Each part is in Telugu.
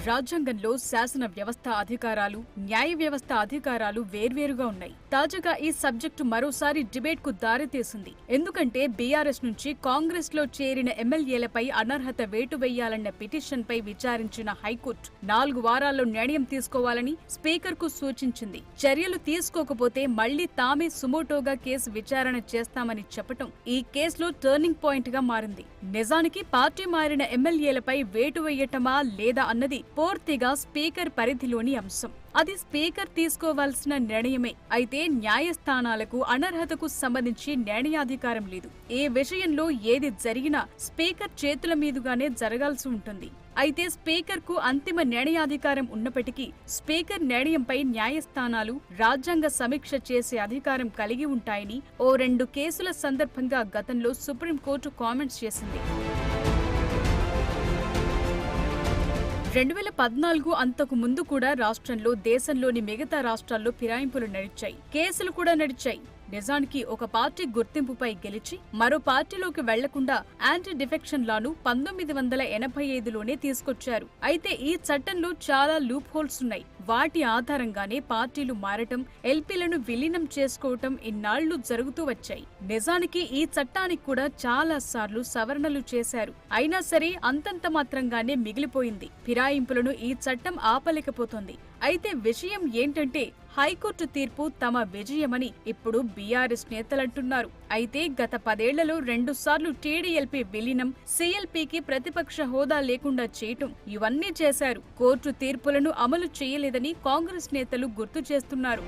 రాజ్యాంగంలో శాసన వ్యవస్థ అధికారాలు, న్యాయ వ్యవస్థ అధికారాలు వేర్వేరుగా ఉన్నాయి. తాజాగా ఈ సబ్జెక్టు మరోసారి డిబేట్ కు దారితీసింది. ఎందుకంటే బీఆర్ఎస్ నుంచి కాంగ్రెస్ లో చేరిన ఎమ్మెల్యేలపై అనర్హత వేటు వేయాలన్న పిటిషన్ పై విచారించిన హైకోర్టు 4 వారాల్లో నిర్ణయం తీసుకోవాలని స్పీకర్ కు సూచించింది. చర్యలు తీసుకోకపోతే మళ్లీ తామే సుమోటోగా కేసు విచారణ చేస్తామని చెప్పటం ఈ కేసులో టర్నింగ్ పాయింట్ గా మారింది. నిజానికి పార్టీ మారిన ఎమ్మెల్యేలపై వేటు వేయటమా లేదా అన్నది పూర్తిగా స్పీకర్ పరిధిలోని అంశం. అది స్పీకర్ తీసుకోవాల్సిన నిర్ణయమే. అయితే న్యాయస్థానాలకు అనర్హతకు సంబంధించి నిర్ణయాధికారం లేదు. ఈ విషయంలో ఏది జరిగినా స్పీకర్ చేతుల మీదుగానే జరగాల్సి ఉంటుంది. అయితే స్పీకర్ కు అంతిమ నిర్ణయాధికారం ఉన్నప్పటికీ స్పీకర్ నిర్ణయంపై న్యాయస్థానాలు రాజ్యాంగ సమీక్ష చేసే అధికారం కలిగి ఉంటాయని ఓ 2 కేసుల సందర్భంగా గతంలో సుప్రీంకోర్టు కామెంట్స్ చేసింది. 2014 అంతకు ముందు కూడా రాష్ట్రంలో, దేశంలోని మిగతా రాష్ట్రాల్లో ఫిరాయింపులు నడిచాయి, కేసులు కూడా నడిచాయి. నిజానికి ఒక పార్టీ గుర్తింపుపై గెలిచి మరో పార్టీలోకి వెళ్లకుండా యాంటీ డిఫెక్షన్ లాను 1985లోనే తీసుకొచ్చారు. అయితే ఈ చట్టంలో చాలా లూప్ హోల్స్ ఉన్నాయి. వాటి ఆధారంగానే పార్టీలు మారటం, ఎల్పీలను విలీనం చేసుకోవటం ఇన్నాళ్లు జరుగుతూ వచ్చాయి. నిజానికి ఈ చట్టానికి కూడా చాలా సార్లు సవరణలు చేశారు. అయినా సరే అంతంత మాత్రంగానే మిగిలిపోయింది. ఫిరాయింపులను ఈ చట్టం ఆపలేకపోతోంది. అయితే విషయం ఏంటంటే హైకోర్టు తీర్పు తమ విజయమని ఇప్పుడు బీఆర్ఎస్ నేతలంటున్నారు. అయితే గత 10 ఏళ్లలో 2 సార్లు టీడీఎల్పీ విలీనం, సీఎల్పీకి ప్రతిపక్ష హోదా లేకుండా చేయటం ఇవన్నీ చేశారు. కోర్టు తీర్పులను అమలు చేయలేదని కాంగ్రెస్ నేతలు గుర్తు చేస్తున్నారు.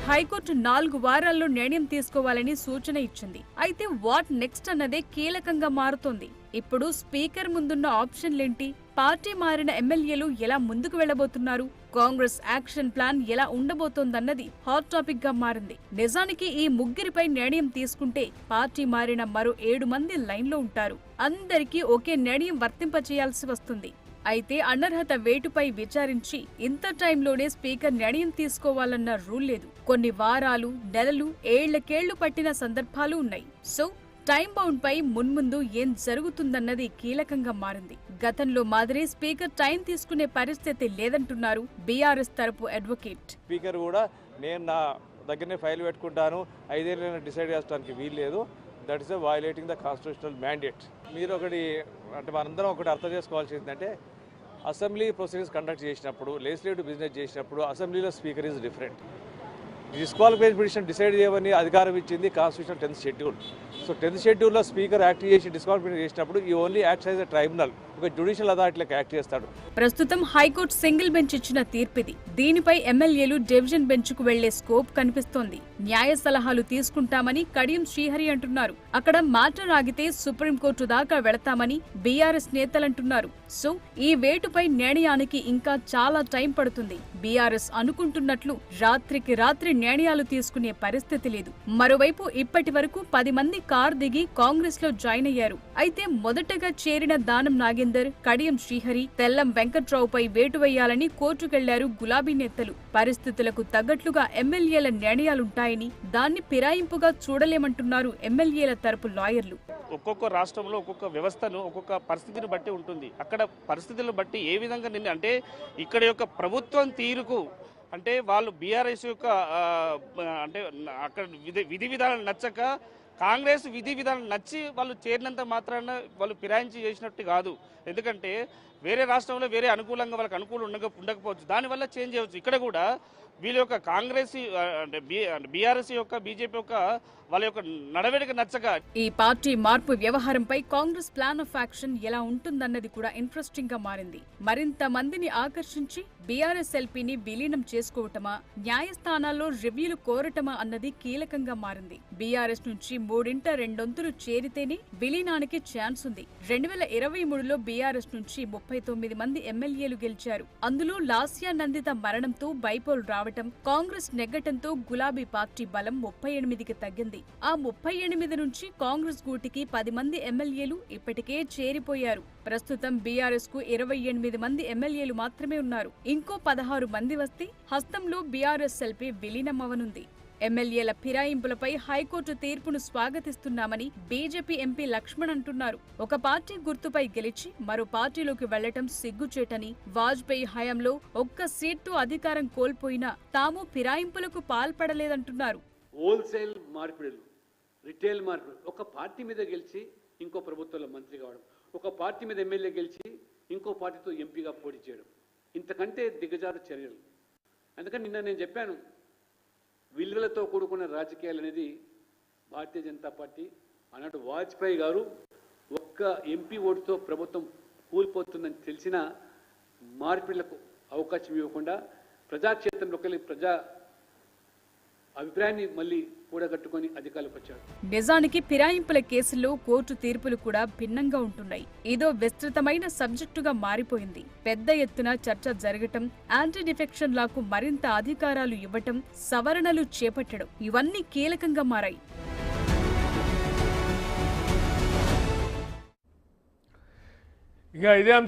హైకోర్టు 4 వారాల్లో నిర్ణయం తీసుకోవాలని సూచన ఇచ్చింది. అయితే వాట్ నెక్స్ట్ అన్నదే కీలకంగా మారుతోంది. ఇప్పుడు స్పీకర్ ముందున్న ఆప్షన్లేంటి? పార్టీ మారిన ఎమ్మెల్యేలు ఎలా ముందుకు వెళ్లబోతున్నారు? కాంగ్రెస్ యాక్షన్ ప్లాన్ ఎలా ఉండబోతోందన్నది హాట్ టాపిక్ గా మారింది. నిజానికి ఈ ముగ్గురిపై నిర్ణయం తీసుకుంటే పార్టీ మారిన మరో 7 మంది లైన్లో ఉంటారు. అందరికీ ఒకే నిర్ణయం వర్తింపచేయాల్సి వస్తుంది. అయితే అనర్హత వేటుపై విచారించి ఇంత టైంలోనే స్పీకర్ నిర్ణయం తీసుకోవాలన్న రూల్ లేదు. కొన్ని వారాలు, నెలలు, ఏళ్లకేళ్లు పట్టిన సందర్భాలు ఉన్నాయి. సో టైం బౌండ్ పై మున్ముందు ఏం జరుగుతుందన్నది కీలకంగా మారింది. గతంలో మాదిరి స్పీకర్ టైం తీసుకునే పరిస్థితి లేదంటున్నారు బీఆర్ఎస్ తరపు అడ్వకేట్. స్పీకర్ కూడా నేను నా దగ్గరనే ఫైల్ పెట్టుకుంటాను, 5 ఏళ్ళైనా డిసైడ్ చేస్తానికి వీలు లేదు. That is violating the constitutional mandate. మీరు ఒకటి అంటే మనందరం ఒకటి అర్థం చేసుకోవాల్సింది ఏంటంటే అసెంబ్లీ ప్రొసీడింగ్స్ కండక్ట్ చేసినప్పుడు, లెజిస్లేటివ్ బిజినెస్ చేసినప్పుడు అసెంబ్లీలో speaker is different. Disqualification petition decide చేయమని అధికారం ఇచ్చింది constitution 10th schedule. So 10th షెడ్యూల్లో స్పీకర్ యాక్ట్ చేసి డిస్క్వాలిఫికేషన్ చేసినప్పుడు ఈ only act as a tribunal, ఒక జ్యుడిషియల్ అథారిటీలకు యాక్ట్ చేస్తాడు. ప్రస్తుతం హైకోర్టు సింగిల్ బెంచ్ ఇచ్చిన తీర్పిది. దీనిపై ఎమ్మెల్యేలు డివిజన్ బెంచ్ కు వెళ్లే స్కోప్ కనిపిస్తోంది. న్యాయ సలహాలు తీసుకుంటామని కడియం శ్రీహరి అంటున్నారు. అక్కడ మ్యాటర్ ఆగితే సుప్రీంకోర్టు దాకా వెళతామని బీఆర్ఎస్ నేతలంటున్నారు. సో ఈ వేటుపై నిర్ణయానికి ఇంకా చాలా టైం పడుతుంది. బీఆర్ఎస్ అనుకుంటున్నట్లు రాత్రికి రాత్రి నిర్ణయాలు తీసుకునే పరిస్థితి లేదు. మరోవైపు ఇప్పటి వరకు 10 మంది కార్ దిగి కాంగ్రెస్ లో జాయిన్ అయ్యారు. అయితే మొదటగా చేరిన దానం నాగేందర్, కడియం శ్రీహరి, తెల్లం వెంకట్రావుపై వేటు వేయాలని కోర్టుకెళ్లారు గులాబీ నేతలు. పరిస్థితులకు తగ్గట్లుగా ఎమ్మెల్యేల నిర్ణయాలుంటాయని, దాన్ని ఫిరాయింపుగా చూడలేమంటున్నారు ఎమ్మెల్యేల తరపు లాయర్లు. ఒక్కొక్క రాష్ట్రంలో ఒక్కొక్క వ్యవస్థను, ఒక్కొక్క పరిస్థితిని బట్టి ఉంటుంది. అక్కడ పరిస్థితులను బట్టి ఏ విధంగా అంటే ఇక్కడ యొక్క ప్రభుత్వం తీరుకు అంటే వాళ్ళు బీఆర్ఎస్ యొక్క అంటే అక్కడ విధి విధానాలు నచ్చక, కాంగ్రెస్ విధి విధానం నచ్చి వాళ్ళు చేరినంత మాత్రాన వాళ్ళు ఫిరాయించి చేసినట్టు కాదు. ఎందుకంటే వేరే రాష్ట్రంలో వేరే అనుకూలంగా వాళ్ళకి అనుకూలం ఉండకపోవచ్చు, దానివల్ల చేంజ్ చేయవచ్చు. ఇక్కడ కూడా వీళ్ళ యొక్క కాంగ్రెస్ అంటే బీఆర్ఎస్ యొక్క బీజేపీ యొక్క వాళ్ళ యొక్క నడవడిక నచ్చక ఈ పార్టీ మార్పు వ్యవహారంపై కాంగ్రెస్ ప్లాన్ ఆఫ్ యాక్షన్ ఎలా ఉంటుందన్నది కూడా ఇంట్రెస్టింగ్ గా మారింది. మరింత మందిని ఆకర్షించి బీఆర్ఎస్ ఎల్పీని విలీనం చేసుకోవటమా, న్యాయస్థానాల్లో రివ్యూలు కోరటమా అన్నది కీలకంగా మారింది. బీఆర్ఎస్ నుంచి 3/2 చేరితేనే విలీనానికి ఛాన్స్ ఉంది. 2023లో బీఆర్ఎస్ నుంచి 39 మంది ఎమ్మెల్యేలు గెలిచారు. అందులో లాస్యా నందిత మరణంతో బైపోల్ రావటం, కాంగ్రెస్ నెగ్గటంతో గులాబీ పార్టీ బలం 38కి తగ్గింది. ఆ 38 నుంచి కాంగ్రెస్ గూటికి 10 మంది ఎమ్మెల్యేలు ఇప్పటికే చేరిపోయారు. ప్రస్తుతం బీఆర్ఎస్ కు 28 మంది ఎమ్మెల్యేలు మాత్రమే ఉన్నారు. ఇంకో 16 మంది వస్తే హస్తంలో బీఆర్ఎస్ ఎల్పీ విలీనం అవనుంది. ఎమ్మెల్యేల ఫిరాయింపులపై హైకోర్టు తీర్పును స్వాగతిస్తున్నామని బీజేపీ ఎంపీ లక్ష్మణ్ అంటున్నారు. ఒక పార్టీ గుర్తుపై గెలిచి మరో పార్టీలోకి వెళ్లటం సిగ్గుచేటని, వాజ్పేయి హయాంలో ఒక్క సీట్టు అధికారం కోల్పోయినా తాము ఫిరాయింపులకు పాల్పడలేదంటున్నారు. హోల్సేల్ మార్పిడులు, రిటైల్ మార్పిడులు, ఒక పార్టీ మీద గెలిచి ఇంకో ప్రభుత్వంలో మంత్రి కావడం, ఒక పార్టీ మీద ఎమ్మెల్యే గెలిచి ఇంకో పార్టీతో ఎంపీగా పోటీ చేయడం, ఇంతకంటే దిగజారు చర్యలు. అందుకని నిన్న నేను చెప్పాను, విలువలతో కూడుకున్న రాజకీయాలు అనేది భారతీయ జనతా పార్టీ ఆనాడు వాజ్పేయి గారు ఒక్క ఎంపీ ఓటుతో ప్రభుత్వం కూలిపోతుందని తెలిసిన మార్పిడులకు అవకాశం ఇవ్వకుండా ప్రజాక్షేత్రంలోకి వెళ్ళి ప్రజా అభిప్రాయాన్ని మళ్ళీ కూడగట్టుకొని అధికారులకు వచ్చారు. నిజానికి ఫిరాయింపుల కేసుల్లో కోర్టు తీర్పులు కూడా భిన్నంగా ఉంటున్నాయి. ఇదో విస్తృతమైన సబ్జెక్టుగా మారిపోయింది. పెద్ద ఎత్తున చర్చ జరగటం, యాంటీ డిఫెక్షన్ లాకు మరింత అధికారాలు ఇవ్వటం, సవరణలు చేపట్టడం ఇవన్నీ కీలకంగా మారాయి. ఇక ఇదే అంశం